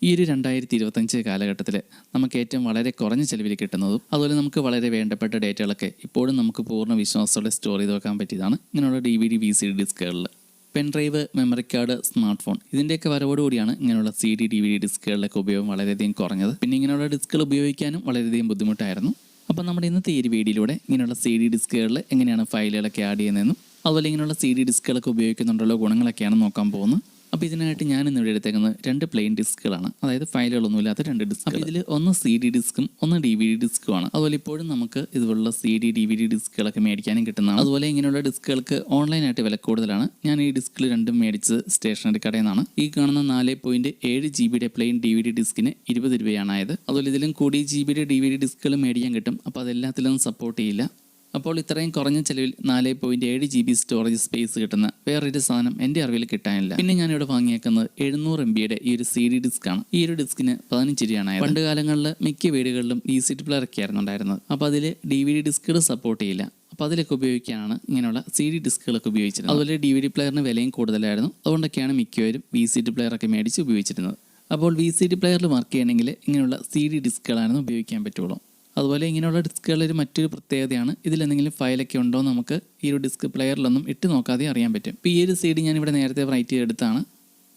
ഈ ഒരു 2025 കാലഘട്ടത്തിൽ നമുക്ക് ഏറ്റവും വളരെ കുറഞ്ഞ ചിലവിൽ കിട്ടുന്നതും അതുപോലെ നമുക്ക് വളരെ വേണ്ടപ്പെട്ട ഡേറ്റകളൊക്കെ ഇപ്പോഴും നമുക്ക് പൂർണ്ണ വിശ്വാസത്തോടെ സ്റ്റോർ ചെയ്ത് വെക്കാൻ പറ്റിയതാണ് ഇങ്ങനെയുള്ള DVD VCD ഡിസ്കുകളിൽ. Pen drive, memory card, smart phone ഇതിൻ്റെയൊക്കെ വരവോടുകൂടിയാണ് ഇങ്ങനെയുള്ള CD DVD ഡിസ്കുകളിലൊക്കെ ഉപയോഗം വളരെയധികം കുറഞ്ഞത്. പിന്നെ ഇങ്ങനെയുള്ള ഡിസ്കുകൾ ഉപയോഗിക്കാനും വളരെയധികം ബുദ്ധിമുട്ടായിരുന്നു. അപ്പം നമ്മുടെ ഇന്നത്തെ ഈ ഒരു വീഡിയോയിലൂടെ ഇങ്ങനെയുള്ള CD ഡിസ്കുകളിൽ എങ്ങനെയാണ് ഫയലുകളൊക്കെ ആഡ് ചെയ്യുന്നതെന്നും അതുപോലെ ഇങ്ങനെയുള്ള CD ഡിസ്കുകളൊക്കെ ഉപയോഗിക്കുന്നുണ്ടല്ലോ ഗുണങ്ങളൊക്കെയാണ് നോക്കാൻ പോകുന്നത്. അപ്പോൾ ഇതിനായിട്ട് ഞാൻ ഇന്ന് ഇവിടെ എടുത്തേക്കുന്നത് 2 പ്ലെയിൻ ഡിസ്കുകളാണ്, അതായത് ഫയലുകളൊന്നുമില്ലാത്ത 2 ഡിസ്ക്. അപ്പോൾ ഇതിൽ ഒന്ന് CD ഡിസ്കും ഒന്ന് DVD ഡിസ്കുമാണ്. അതുപോലെ ഇപ്പോഴും നമുക്ക് ഇതുപോലുള്ള CD DVD ഡിസ്കുകളൊക്കെ മേടിക്കാനും കിട്ടുന്നതാണ്. അതുപോലെ ഇങ്ങനെയുള്ള ഡിസ്കുകൾക്ക് ഓൺലൈനായിട്ട് വില കൂടുതലാണ്. ഞാൻ ഈ ഡിസ്കുകൾ രണ്ടും മേടിച്ചത് സ്റ്റേഷനറി കടയിൽ നിന്നാണ്. ഈ കാണുന്ന 4.7 GB പ്ലെയിൻ DVD ഡിസ്കിന് 20 രൂപയാണ് ആയത്. അതുപോലെ ഇതിലും കൂടി GB DVD ഡിസ്കുകൾ മേടിക്കാൻ കിട്ടും. അപ്പോൾ അതെല്ലാത്തിലൊന്നും സപ്പോർട്ട് ചെയ്യില്ല. അപ്പോൾ ഇത്രയും കുറഞ്ഞ ചിലവിൽ 4.7 GB സ്റ്റോറേജ് സ്പേസ് കിട്ടുന്ന വേറൊരു സാധനം എൻ്റെ അറിവിൽ കിട്ടാനില്ല. പിന്നെ ഞാനിവിടെ വാങ്ങിയേക്കുന്നത് 700 MB ഈ ഒരു CD ഡിസ്ക്കാണ്. ഈ ഒരു ഡിസ്കിന് 15 രൂപയാണ്. പണ്ട് കാലങ്ങളിൽ മിക്ക വീടുകളിലും VCD പ്ലെയർ ഒക്കെ ആയിരുന്നു ഉണ്ടായിരുന്നത്. അപ്പോൾ അതിൽ DVD ഡിസ്കുകൾ സപ്പോർട്ട് ചെയ്യില്ല. അപ്പോൾ അതിലൊക്കെ ഉപയോഗിക്കാനാണ് ഇങ്ങനെയുള്ള CD ഡിസ്കുകളൊക്കെ ഉപയോഗിച്ചിരുന്നത്. അതുപോലെ DVD പ്ലെയറിന് വിലയും കൂടുതലായിരുന്നു. അതുകൊണ്ടൊക്കെയാണ് മിക്കവരും VCD പ്ലെയറൊക്കെ മേടിച്ച് ഉപയോഗിച്ചിരുന്നത്. അപ്പോൾ VCD പ്ലെയറിൽ വർക്ക് ചെയ്യണമെങ്കിൽ ഇങ്ങനെയുള്ള CD ഡിസ്കുകളാണ് ഉപയോഗിക്കാൻ പറ്റുള്ളൂ. അതുപോലെ ഇങ്ങനെയുള്ള ഡിസ്കുകളിൽ മറ്റൊരു പ്രത്യേകതയാണ്, ഇതിലെന്തെങ്കിലും ഫയലൊക്കെ ഉണ്ടോ നമുക്ക് ഈ ഒരു ഡിസ്ക് പ്ലെയറിലൊന്നും ഇട്ട് നോക്കാതെ അറിയാൻ പറ്റും. ഇപ്പോൾ ഈ ഒരു CD ഞാനിവിടെ നേരത്തെ റൈറ്റ് ചെയ്തെടുത്താണ്.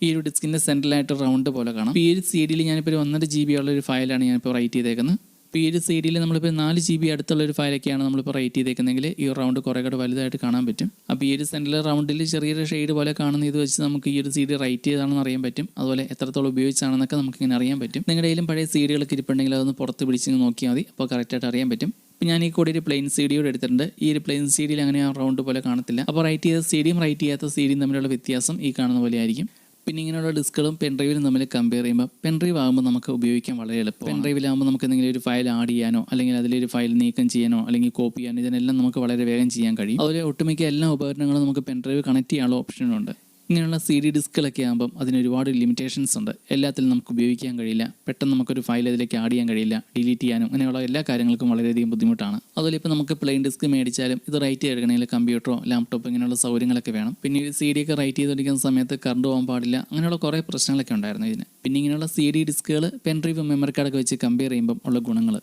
ഈ ഒരു ഡിസ്കിൻ്റെ സെൻട്രലായിട്ട് റൗണ്ട് പോലെ കാണാം. ഈ ഒരു CD ഞാനിപ്പോൾ 1.5 GB ഉള്ളൊരു ഫയലാണ് ഞാനിപ്പോൾ റൈറ്റ് ചെയ്തേക്കുന്നത്. ഇപ്പോൾ ഈ ഒരു CD നമ്മളിപ്പോൾ 4 GB അടുത്തുള്ളൊരു ഫയലൊക്കെയാണ് നമ്മളിപ്പോൾ റൈറ്റ് ചെയ്തേക്കുന്നതെങ്കിൽ ഈ റൗണ്ട് കുറേ കൂടെ വലുതായിട്ട് കാണാൻ പറ്റും. അപ്പോൾ ഈ ഒരു സെൻട്രൽ റൗണ്ടിൽ ചെറിയൊരു ഷെയ്ഡ് പോലെ കാണുന്ന ഇത് വെച്ച് നമുക്ക് ഈ ഒരു CD റൈറ്റ് ചെയ്താണെന്ന് അറിയാൻ പറ്റും. അതുപോലെ എത്രത്തോളം ഉപയോഗിച്ചാണെന്നൊക്കെ നമുക്കിങ്ങനെ അറിയാൻ പറ്റും. നിങ്ങളുടെ കയ്യിലും പഴയ CD-കളൊക്കെ ഇരിപ്പുണ്ടെങ്കിൽ അതൊന്ന് പുറത്ത് പിടിച്ച് നോക്കിയാൽ മതി. അപ്പോൾ കറക്റ്റായിട്ട് അറിയാൻ പറ്റും. ഇപ്പോൾ ഞാൻ ഈ കൂടി ഒരു പ്ലെയിൻ CD എടുത്തിട്ടുണ്ട്. ഈ ഒരു പ്ലെയിൻ CD അങ്ങനെ ആ റൗണ്ട് പോലെ കാണത്തില്ല. അപ്പോൾ റൈറ്റ് ചെയ്ത CD-യും റൈറ്റ് ചെയ്യാത്ത CD-യും തമ്മിലുള്ള വ്യത്യാസം ഈ കാണുന്ന പോലെ ആയിരിക്കും. പിന്നെ ഇങ്ങനെയുള്ള ഡിസ്കുകളും പെൻഡ്രൈവിലും തമ്മിൽ കമ്പയർ ചെയ്യുമ്പോൾ പെൻഡ്രൈവ് ആകുമ്പോൾ നമുക്ക് ഉപയോഗിക്കാൻ വളരെ എളുപ്പം. പെൻഡ്രൈവിലാകുമ്പോൾ നമുക്ക് എന്തെങ്കിലും ഒരു ഫയൽ ആഡ് ചെയ്യാനോ അല്ലെങ്കിൽ അതിലൊരു ഫയൽ നീക്കം ചെയ്യാനോ അല്ലെങ്കിൽ കോപ്പി ചെയ്യാനോ ഇതിനെല്ലാം നമുക്ക് വളരെ വേഗം ചെയ്യാൻ കഴിയും. അതുപോലെ ഒട്ടുമിക്ക എല്ലാ ഉപകരണങ്ങളും നമുക്ക് പെൻഡ്രൈവ് കണക്ട് ചെയ്യാനുള്ള ഓപ്ഷനുണ്ട്. ഇങ്ങനെയുള്ള CD ഡിസ്കുകളൊക്കെ ആകുമ്പം അതിന് ഒരുപാട് ലിമിറ്റേഷൻസ് ഉണ്ട്. എല്ലാത്തിലും നമുക്ക് ഉപയോഗിക്കാൻ കഴിയില്ല. പെട്ടെന്ന് നമുക്കൊരു ഫയൽ അതിലേക്ക് ആഡ് ചെയ്യാൻ കഴിയില്ല. ഡിലീറ്റ് ചെയ്യാനും അങ്ങനെയുള്ള എല്ലാ കാര്യങ്ങൾക്കും വളരെയധികം ബുദ്ധിമുട്ടാണ്. അതുപോലെ ഇപ്പോൾ നമുക്ക് പ്ലെയിൻ ഡിസ്ക് മേടിച്ചാലും ഇത് റൈറ്റ് ചെയ്തെടുക്കണമെങ്കിൽ കമ്പ്യൂട്ടറോ ലാപ്ടോപ്പോ ഇങ്ങനെയുള്ള സൗകര്യങ്ങളൊക്കെ വേണം. പിന്നെ ഈ CD ഒക്കെ റൈറ്റ് ചെയ്തെടുക്കുന്ന സമയത്ത് കറണ്ട് പോകാൻ പാടില്ല. അങ്ങനെയുള്ള കുറേ പ്രശ്നങ്ങളൊക്കെ ഉണ്ടായിരുന്നു ഇതിന്. പിന്നെ ഇങ്ങനെയുള്ള CD ഡിസ്കുകൾ പെൻഡ്രൈവ് മെമ്മറി കാർഡൊക്കെ വെച്ച് കമ്പയർ ചെയ്യുമ്പം ഉള്ള ഗുണങ്ങൾ: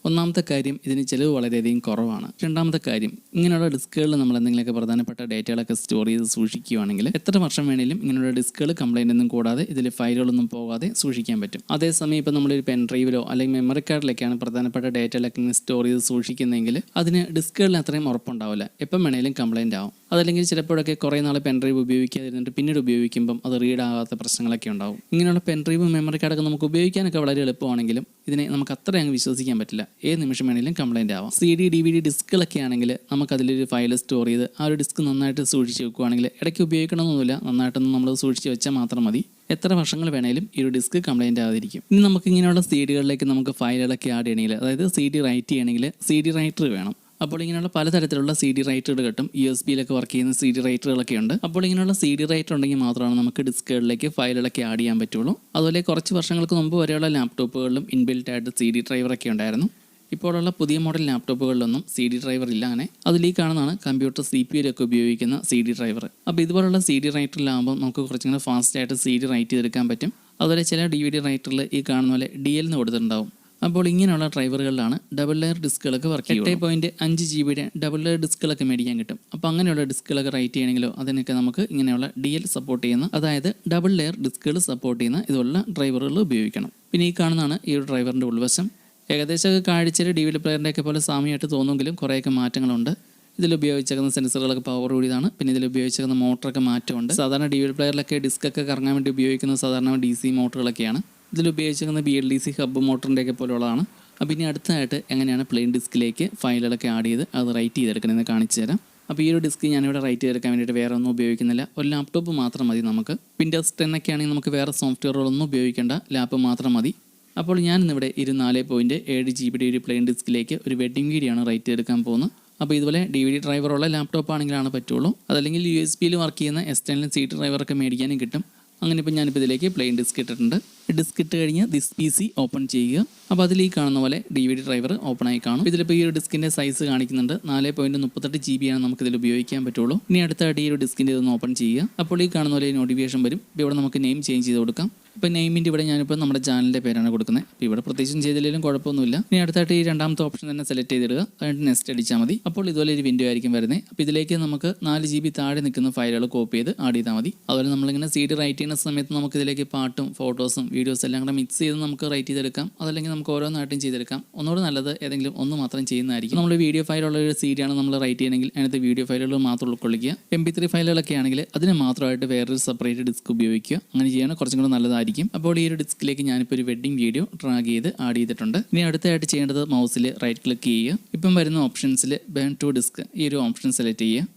ഒന്നാമത്തെ കാര്യം, ഇതിന് ചിലവ് വളരെയധികം കുറവാണ്. രണ്ടാമത്തെ കാര്യം, ഇങ്ങനെയുള്ള ഡിസ്കുകളിൽ നമ്മൾ എന്തെങ്കിലുമൊക്കെ പ്രധാനപ്പെട്ട ഡേറ്റകളൊക്കെ സ്റ്റോർ ചെയ്ത് സൂക്ഷിക്കുകയാണെങ്കിൽ എത്ര വർഷം വേണമെങ്കിലും ഇങ്ങനെയുള്ള ഡിസ്കുകൾ കംപ്ലൈൻ്റ് ഒന്നും കൂടാതെ ഇതിൽ ഫയലുകളൊന്നും പോകാതെ സൂക്ഷിക്കാൻ പറ്റും. അതേസമയം ഇപ്പോൾ നമ്മളൊരു പെൻഡ്രൈവിലോ അല്ലെങ്കിൽ മെമ്മറി കാർഡിലൊക്കെയാണ് പ്രധാനപ്പെട്ട ഡേറ്റകളൊക്കെ സ്റ്റോർ ചെയ്ത് സൂക്ഷിക്കുന്നതെങ്കിൽ അതിന് ഡിസ്കുകളിൽ അത്രയും ഉറപ്പുണ്ടാവില്ല. എപ്പം വേണമെങ്കിലും കംപ്ലൈൻ്റ് ആവും. അതല്ലെങ്കിൽ ചിലപ്പോഴൊക്കെ കുറേ നാൾ പെൻഡ്രൈവ് ഉപയോഗിക്കാതിരുന്നിട്ട് പിന്നീട് ഉപയോഗിക്കുമ്പം അത് റീഡ് ആകാത്ത പ്രശ്നങ്ങളൊക്കെ ഉണ്ടാവും. ഇങ്ങനെയുള്ള പെൻഡ്രൈവ് മെമ്മറി കാർഡൊക്കെ നമുക്ക് ഉപയോഗിക്കാനൊക്കെ വളരെ എളുപ്പമാണെങ്കിലും ഇതിനെ നമുക്ക് അത്ര അങ്ങ് വിശ്വസിക്കാൻ പറ്റില്ല. ഏത് നിമിഷം വേണമെങ്കിലും കംപ്ലൈൻ്റ് ആവാം. CD DVD ഡിസ്കുകളൊക്കെ ആണെങ്കിൽ നമുക്ക് അതിലൊരു ഫയൽ സ്റ്റോർ ചെയ്ത് ആ ഒരു ഡിസ്ക് നന്നായിട്ട് സൂക്ഷിച്ച് വെക്കുകയാണെങ്കിൽ ഇടയ്ക്ക് ഉപയോഗിക്കണമെന്നൊന്നുമില്ല, നന്നായിട്ടൊന്നും നമ്മൾ സൂക്ഷിച്ച് വെച്ചാൽ മാത്രം മതി. എത്ര വർഷങ്ങൾ വേണമെങ്കിലും ഈ ഒരു ഡിസ്ക് കംപ്ലൈൻ്റ് ആകാതിരിക്കും. ഇനി നമുക്ക് ഇങ്ങനെയുള്ള CD-കളിലേക്ക് നമുക്ക് ഫയലുകളൊക്കെ ആഡ് ചെയ്യണമെങ്കിൽ, അതായത് CD റൈറ്റ് ചെയ്യണമെങ്കിൽ CD റൈറ്റർ വേണം. അപ്പോൾ ഇങ്ങനെയുള്ള പലതരത്തിലുള്ള CD റൈറ്ററുകൾ കിട്ടും. USB-യിലൊക്കെ വർക്ക് ചെയ്യുന്ന CD റൈറ്ററുകളൊക്കെ ഉണ്ട്. അപ്പോൾ ഇങ്ങനെയുള്ള CD റൈറ്റർ ഉണ്ടെങ്കിൽ മാത്രമാണ് നമുക്ക് ഡിസ്കുകളിലേക്ക് ഫയലുകളൊക്കെ ആഡ് ചെയ്യാൻ പറ്റുള്ളൂ. അതുപോലെ കുറച്ച് വർഷങ്ങൾക്ക് മുമ്പ് വരെയുള്ള ലാപ്ടോപ്പുകളിലും ഇൻബിൽറ്റ് ആയിട്ട് CD ഡ്രൈവറൊക്കെ ഉണ്ടായിരുന്നു. ഇപ്പോഴുള്ള പുതിയ മോഡൽ ലാപ്ടോപ്പുകളിലൊന്നും CD ഡ്രൈവർ ഇല്ല. അങ്ങനെ അതിൽ ഈ കാണുന്നതാണ് കമ്പ്യൂട്ടർ CPU-ലൊക്കെ ഉപയോഗിക്കുന്ന CD ഡ്രൈവർ. അപ്പോൾ ഇതുപോലുള്ള CD റൈറ്ററിലാകുമ്പോൾ നമുക്ക് കുറച്ചിങ്ങനെ ഫാസ്റ്റായിട്ട് CD റൈറ്റ് ചെയ്തെടുക്കാൻ പറ്റും. അതുപോലെ ചില DVD റൈറ്ററിൽ ഈ കാണുന്ന പോലെ DL എന്ന് കൊടുത്തിട്ടുണ്ടാവും. അപ്പോൾ ഇങ്ങനെയുള്ള ഡ്രൈവറുകളിലാണ് ഡബിൾ ലെയർ ഡിസ്കുകളൊക്കെ വർക്ക് ചെയ്യുന്നത്. 8.5 GB ഡബിൾ ലെയർ ഡിസ്കുകളൊക്കെ മേടിക്കാൻ കിട്ടും. അപ്പോൾ അങ്ങനെയുള്ള ഡിസ്കുകളൊക്കെ റൈറ്റ് ചെയ്യണമെങ്കിലോ അതിനൊക്കെ നമുക്ക് ഇങ്ങനെയുള്ള DL സപ്പോർട്ട് ചെയ്യുന്ന, അതായത് ഡബിൾ ലെയർ ഡിസ്കുകൾ സപ്പോർട്ട് ചെയ്യുന്ന ഇതുപോലുള്ള ഡ്രൈവറുകൾ ഉപയോഗിക്കണം. പിന്നെ ഈ കാണുന്നതാണ് ഈ ഒരു ഡ്രൈവറിൻ്റെ ഉൾവശം. ഏകദേശമൊക്കെ കാഴ്ചയിൽ DVD പ്ലെയറിൻ്റെയൊക്കെ പോലെ സാമ്യമായിട്ട് തോന്നുമെങ്കിലും കുറേയൊക്കെ മാറ്റങ്ങളുണ്ട്. ഇതിൽ ഉപയോഗിച്ചേക്കുന്ന സെൻസറുകളൊക്കെ പവർ കൂടിയതാണ്. പിന്നെ ഇതിൽ ഉപയോഗിച്ചേക്കുന്ന മോട്ടറൊക്കെ മാറ്റമുണ്ട്. സാധാരണ DVD പ്ലെയറിലൊക്കെ ഡിസ്കൊക്കെ കറങ്ങാൻ വേണ്ടി ഉപയോഗിക്കുന്ന സാധാരണ DC മോട്ടറുകളൊക്കെയാണ്. ഇതിൽ ഉപയോഗിച്ചിരിക്കുന്ന BLDC ഹബ്ബ് മോട്ടറിൻ്റെയൊക്കെ പോലെയുള്ളതാണ്. അപ്പോൾ ഇനി അടുത്തതായിട്ട് എങ്ങനെയാണ് പ്ലെയിൻ ഡിസ്കിലേക്ക് ഫയലുകളൊക്കെ ആഡ് ചെയ്ത് അത് റൈറ്റ് ചെയ്തെടുക്കണമെന്ന് കാണിച്ചു തരാം. അപ്പോൾ ഈ ഒരു ഡിസ്ക് ഞാനിവിടെ റൈറ്റ് ചെയ്തെടുക്കാൻ വേണ്ടിയിട്ട് വേറെ ഒന്നും ഉപയോഗിക്കുന്നില്ല. ഒരു ലാപ്ടോപ്പ് മാത്രം മതി നമുക്ക്. Windows 10 ഒക്കെ ആണെങ്കിൽ നമുക്ക് വേറെ സോഫ്റ്റ്വെയറുകളൊന്നും ഉപയോഗിക്കേണ്ട, ലാപ്പ് മാത്രം മതി. അപ്പോൾ ഞാനിന്നിവിടെ 4.7 GB ഒരു പ്ലെയിൻ ഡിസ്കിലേക്ക് ഒരു വെഡിങ് വീഡിയോ ആണ് റൈറ്റ് ചെയ്തെടുക്കാൻ പോകുന്നത്. അപ്പോൾ ഇതുപോലെ DVD ഡ്രൈവറുള്ള ലാപ്ടോപ്പ് ആണെങ്കിലാണ് പറ്റുള്ളൂ. അതല്ലെങ്കിൽ USB-യിൽ വർക്ക് ചെയ്യുന്ന എക്സ്റ്റേണൽ CD ഡ്രൈവറൊക്കെ മേടിക്കാനും കിട്ടും. അങ്ങനെ ഇപ്പോൾ ഞാനിപ്പോൾ ഇതിലേക്ക് പ്ലെയിൻ ഡിസ്ക് ഇട്ടിട്ടുണ്ട്. ഡിസ്ക് ഇട്ട് കഴിഞ്ഞ് ദിസ് PC ഓപ്പൺ ചെയ്യുക. അപ്പോൾ അതിൽ ഈ കാണുന്ന പോലെ DVD ഡ്രൈവർ ഓപ്പൺ ആയി കാണും. ഇതിലിപ്പോൾ ഈ ഒരു ഡിസ്കിൻ്റെ സൈസ് കാണിക്കുന്നുണ്ട്. 4.38 GB ആണ് നമുക്കിതിൽ ഉപയോഗിക്കാൻ പറ്റുള്ളൂ. ഇനി അടുത്തായിട്ട് ഈ ഒരു ഡിസ്കിൻ്റെ ഇതൊന്ന് ഓപ്പൺ ചെയ്യുക. അപ്പോൾ ഈ കാണുന്ന പോലെ നോട്ടിഫിക്കേഷൻ വരും. ഇപ്പോൾ ഇവിടെ നമുക്ക് നെയിം ചേഞ്ച് ചെയ്ത് കൊടുക്കാം. ഇപ്പോൾ നെയിമിൻ്റെ ഇവിടെ ഞാനിപ്പോൾ നമ്മുടെ ചാനലിൻ്റെ പേരാണ് കൊടുക്കുന്നത്. അപ്പോൾ ഇവിടെ പ്രത്യേകിച്ചും ചെയ്തില്ലെങ്കിലും കുഴപ്പമൊന്നുമില്ല. ഇനി അടുത്തായിട്ട് ഈ രണ്ടാമത്തെ ഓപ്ഷൻ തന്നെ സെലക്ട് ചെയ്തിടുക. എന്നിട്ട് നെക്സ്റ്റ് അടിച്ചാൽ മതി. അപ്പോൾ ഇതുപോലെ ഒരു വിൻഡോ ആയിരിക്കും വരുന്നത്. അപ്പോൾ ഇതിലേക്ക് നമുക്ക് 4 GB താഴെ നിൽക്കുന്ന ഫയലുകൾ കോപ്പി ചെയ്ത് ആഡ് ചെയ്താൽ മതി. അതുപോലെ നമ്മളിങ്ങനെ CD റൈറ്റ് ചെയ്യുന്ന സമയത്ത് നമുക്ക് ഇതിലേക്ക് പാട്ടും ഫോട്ടോസും വീഡിയോസും എല്ലാം കൂടെ മിക്സ് ചെയ്ത് നമുക്ക് റൈറ്റ് ചെയ്തെടുക്കാം. അതല്ലെങ്കിൽ നമുക്ക് ഓരോന്നായിട്ടും ചെയ്തെടുക്കാം. ഒന്നുകൂടെ നല്ലത് ഏതെങ്കിലും ഒന്ന് മാത്രം ചെയ്യുന്നതായിരിക്കും. നമ്മൾ വീഡിയോ ഫയലുള്ള ഒരു CD ആണ് നമ്മൾ റൈറ്റ് ചെയ്യണമെങ്കിൽ അതിനകത്ത് വീഡിയോ ഫയലുകൾ മാത്രം ഉൾക്കൊള്ളിക്കുക. MP3 ഫയലുകളൊക്കെ ആണെങ്കിൽ അതിന് മാത്രമായിട്ട് വേറൊരു സെപ്പറേറ്റ് ഡിസ്ക് ഉപയോഗിക്കുക. അങ്ങനെ ചെയ്യാൻ കുറച്ചും കൂടെ നല്ലതായിരിക്കും. അപ്പോൾ ഈ ഒരു ഡിസ്കിലേക്ക് ഞാനിപ്പോൾ ഒരു വെഡിങ് വീഡിയോ ഡ്രാഗ് ചെയ്ത് ആഡ് ചെയ്തിട്ടുണ്ട്. ഇനി അടുത്തായിട്ട് ചെയ്യേണ്ടത് മൗസിൽ റൈറ്റ് ക്ലിക്ക് ചെയ്യുക. ഇപ്പം വരുന്ന ഓപ്ഷൻസിൽ ബേൺ ടു ഡിസ്ക് ഈ ഒരു ഓപ്ഷൻ സെലക്ട് ചെയ്യുക.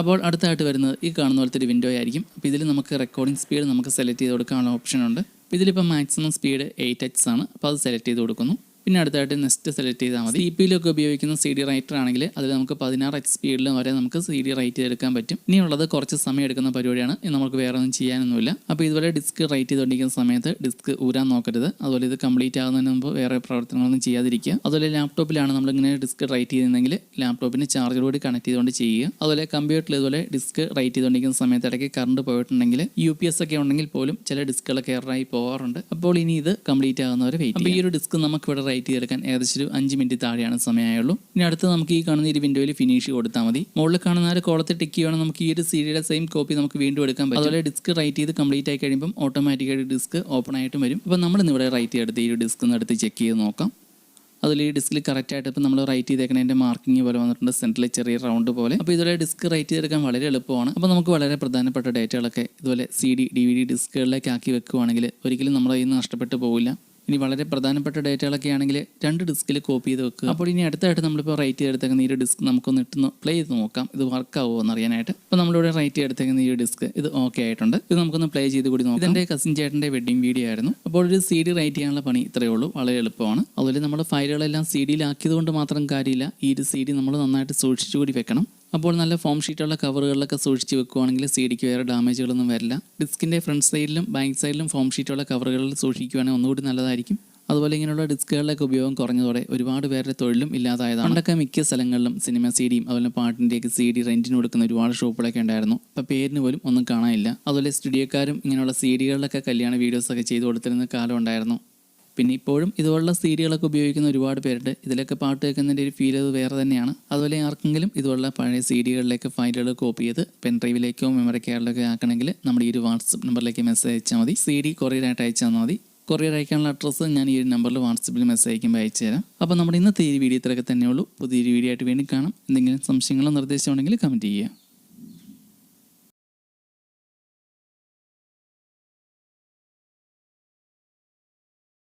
അപ്പോൾ അടുത്തായിട്ട് വരുന്നത് ഈ കാണുന്ന പോലത്തെ ഒരു വിൻഡോ ആയിരിക്കും. അപ്പോൾ ഇതിൽ നമുക്ക് റെക്കോർഡിംഗ് സ്പീഡ് നമുക്ക് സെലക്ട് ചെയ്ത് കൊടുക്കാനുള്ള ഓപ്ഷൻ ഉണ്ട്. അപ്പോൾ ഇതിലിപ്പോൾ മാക്സിമം സ്പീഡ് 8H ആണ്. അപ്പോൾ അത് സെലക്ട് ചെയ്ത് കൊടുക്കുന്നു. പിന്നെ അടുത്തായിട്ട് നെക്സ്റ്റ് സെലക്ട് ചെയ്താൽ മതി. CPU ഉപയോഗിക്കുന്ന CD റൈറ്റർ ആണെങ്കിൽ അതിൽ നമുക്ക് 16H സ്പീഡിൽ വരെ നമുക്ക് CD റൈറ്റ് ചെയ്തെടുക്കാൻ പറ്റും. ഇനിയുള്ളത് കുറച്ച് സമയം എടുക്കുന്ന പരിപാടിയാണ്. നമുക്ക് വേറെ ഒന്നും ചെയ്യാനൊന്നുമില്ല. അപ്പോൾ ഇതുപോലെ ഡിസ്ക് റൈറ്റ് ചെയ്തുകൊണ്ടിരിക്കുന്ന സമയത്ത് ഡിസ്ക് ഊരാൻ നോക്കരുത്. അതുപോലെ ഇത് കംപ്ലീറ്റ് ആകുന്നതിന് മുമ്പ് വേറെ പ്രവർത്തനങ്ങളൊന്നും ചെയ്യാതിരിക്കുക. അതുപോലെ ലാപ്ടോപ്പിലാണ് നമ്മളിങ്ങനെ ഡിസ്ക് റൈറ്റ് ചെയ്യുന്നതെങ്കിൽ ലാപ്ടോപ്പിന് ചാർജറോട് കണക്ട് ചെയ്തുകൊണ്ട് ചെയ്യുക. അതുപോലെ കമ്പ്യൂട്ടറിൽ ഇതുപോലെ ഡിസ്ക് റൈറ്റ് ചെയ്തുകൊണ്ടിരിക്കുന്ന സമയത്ത് ഇടയ്ക്ക് കറണ്ട് പോയിട്ടുണ്ടെങ്കിൽ UPS ഒക്കെ ഉണ്ടെങ്കിൽ പോലും ചില ഡിസ്കുകളൊക്കെ എററായി പോകാറുണ്ട്. അപ്പോൾ ഇനി ഇത് കംപ്ലീറ്റ് ആകുന്നവരെ വെയിറ്റ് ചെയ്യും. അപ്പോൾ ഈ ഒരു ഡിസ്ക് നമുക്ക് ഇവിടെ റൈറ്റ് ചെയ്തെടുക്കാൻ ഏകദേശം ഒരു 5 മിനിറ്റ് താഴെയാണ് സമയമായുള്ളൂ. ഇനി അടുത്ത് നമുക്ക് ഈ കാണുന്ന ഈ വിൻഡോയിൽ ഫിനിഷ് കൊടുത്താൽ മതി. മുകളിൽ കാണുന്ന ഒരു കോളത്തിൽ ടിക്ക് ചെയ്യുകയാണെങ്കിൽ നമുക്ക് ഈ ഒരു CDയുടെ സെയിം കോപ്പി നമുക്ക് വീണ്ടും എടുക്കാൻ പറ്റും. അതുപോലെ ഡിസ്ക് റൈറ്റ് ചെയ്ത് കംപ്ലീറ്റ് ആയി കഴിയുമ്പോൾ ഓട്ടോമാറ്റിക്കായിട്ട് ഡിസ്ക് ഓപ്പൺ ആയിട്ടും വരും. അപ്പോൾ നമ്മൾ ഇവിടെ റൈറ്റ് ചെയ്തെടുത്ത് ഈ ഒരു ഡിസ്ക് എടുത്ത് ചെക്ക് ചെയ്ത് നോക്കാം. അതിൽ ഈ ഡിസ്കിൽ കറക്റ്റായിട്ട് ഇപ്പോൾ നമ്മൾ റൈറ്റ് ചെയ്തേക്കുന്നതിൻ്റെ മാർക്കിംഗ് പോലെ വന്നിട്ടുണ്ട്, സെൻറ്ററിൽ ചെറിയ റൗണ്ട് പോലെ. അപ്പോൾ ഇതുപോലെ ഡിസ്ക് റൈറ്റ് ചെയ്തെടുക്കാൻ വളരെ എളുപ്പമാണ്. അപ്പോൾ നമുക്ക് വളരെ പ്രധാനപ്പെട്ട ഡേറ്റകളൊക്കെ ഇതുപോലെ CD DVD ഡിസ്കുകളിലേക്ക് ആക്കി വെക്കുകയാണെങ്കിൽ ഒരിക്കലും നമ്മുടെ കയ്യിൽ നിന്ന് നഷ്ടപ്പെട്ടു പോകില്ല. ഇനി വളരെ പ്രധാനപ്പെട്ട ഡേറ്റകളൊക്കെ ആണെങ്കിൽ 2 ഡിസ്കിൽ കോപ്പി ചെയ്ത് വെക്കുക. അപ്പോൾ ഇനി അടുത്തായിട്ട് നമ്മളിപ്പോൾ റൈറ്റ് ചെയ്തെടുത്തേക്കുന്ന ഈ ഒരു ഡിസ്ക് നമുക്കൊന്ന് ഇട്ടൊന്ന് പ്ലേ ചെയ്ത് നോക്കാം ഇത് വർക്ക് ആവുമോ എന്ന് അറിയാനായിട്ട്. അപ്പോൾ നമ്മളിവിടെ റൈറ്റ് ചെയ്തെടുത്തേക്കുന്ന ഈ ഒരു ഡിസ്ക് ഇത് ഓക്കെ ആയിട്ടുണ്ട്. ഇത് നമുക്കൊന്ന് പ്ലേ ചെയ്ത് കൂടി നോക്കാം. ഇതെൻ്റെ കസിൻ ചേട്ടൻ്റെ വെഡിങ് വീഡിയോ ആയിരുന്നു. അപ്പോൾ ഒരു CD റൈറ്റ് ചെയ്യാനുള്ള പണി ഇത്രയേ ഉള്ളൂ, വളരെ എളുപ്പമാണ്. അതുപോലെ നമ്മുടെ ഫയലുകളെല്ലാം CD-യിലാക്കിയത് കൊണ്ട് മാത്രം കാര്യമില്ല, ഈ ഒരു CD നമ്മൾ നന്നായിട്ട് സൂക്ഷിച്ചു കൂടി വെക്കണം. അപ്പോൾ നല്ല ഫോം ഷീറ്റുള്ള കവറുകളിലൊക്കെ സൂക്ഷിച്ച് വെക്കുകയാണെങ്കിൽ CDക്ക് വേറെ ഡാമേജുകളൊന്നും വരില്ല. ഡിസ്കിൻ്റെ ഫ്രണ്ട് സൈഡിലും ബാക്ക് സൈഡിലും ഫോം ഷീറ്റുള്ള കവറുകളിൽ സൂക്ഷിക്കുകയാണെങ്കിൽ ഒന്നുകൂടി നല്ലതായിരിക്കും. അതുപോലെ ഇങ്ങനെയുള്ള ഡിസ്കുകളിലൊക്കെ ഉപയോഗം കുറഞ്ഞതോടെ ഒരുപാട് പേരുടെ തൊഴിലും ഇല്ലാതായതാണ്. പണ്ടൊക്കെ മിക്ക സ്ഥലങ്ങളിലും സിനിമ CDയും അതുപോലെ പാട്ടിൻ്റെയൊക്കെ CD റെൻറ്റിന് കൊടുക്കുന്ന ഒരുപാട് ഷോപ്പുകളൊക്കെ ഉണ്ടായിരുന്നു. അപ്പോൾ പേരിന് പോലും ഒന്നും കാണാനില്ല. അതുപോലെ സ്റ്റുഡിയോക്കാരും ഇങ്ങനെയുള്ള CDകളിലൊക്കെ കല്യാണ വീഡിയോസൊക്കെ ചെയ്ത് കൊടുത്തിരുന്ന കാലം ഉണ്ടായിരുന്നു. പിന്നെ ഇപ്പോഴും ഇതുപോലുള്ള CDകളൊക്കെ ഉപയോഗിക്കുന്ന ഒരുപാട് പേരുണ്ട്. ഇതിലൊക്കെ പാട്ട് കേൾക്കുന്നതിൻ്റെ ഒരു ഫീൽ അത് വേറെ തന്നെയാണ്. അതുപോലെ ആർക്കെങ്കിലും ഇതുപോലുള്ള പഴയ CDകളിലേക്ക് ഫയലുകൾ കോപ്പി ചെയ്ത് പെൻഡ്രൈവിലേക്കോ മെമ്മറി കാർഡിലേക്കോ ആക്കണമെങ്കിൽ നമ്മുടെ ഈ ഒരു വാട്സപ്പ് നമ്പറിലേക്ക് മെസ്സേജ് അയച്ചാൽ മതി. CD കൊറിയറായിട്ട് അയച്ചാൽ മതി. കൊറിയർ അയക്കാനുള്ള അഡ്രസ്സ് ഞാൻ ഈ ഒരു നമ്പറിൽ വാട്സപ്പിൽ മെസ്സേജ് അയക്കുമ്പോൾ അയച്ചു തരാം. അപ്പോൾ നമ്മുടെ ഇന്നത്തെ ഈ വീഡിയോ ഇത്രയൊക്കെ തന്നെയുള്ളൂ. പുതിയൊരു വീഡിയോ ആയിട്ട് വീണ്ടും കാണാം. എന്തെങ്കിലും സംശയങ്ങളോ നിർദ്ദേശമോ ഉണ്ടെങ്കിൽ കമൻറ്റ് ചെയ്യുക.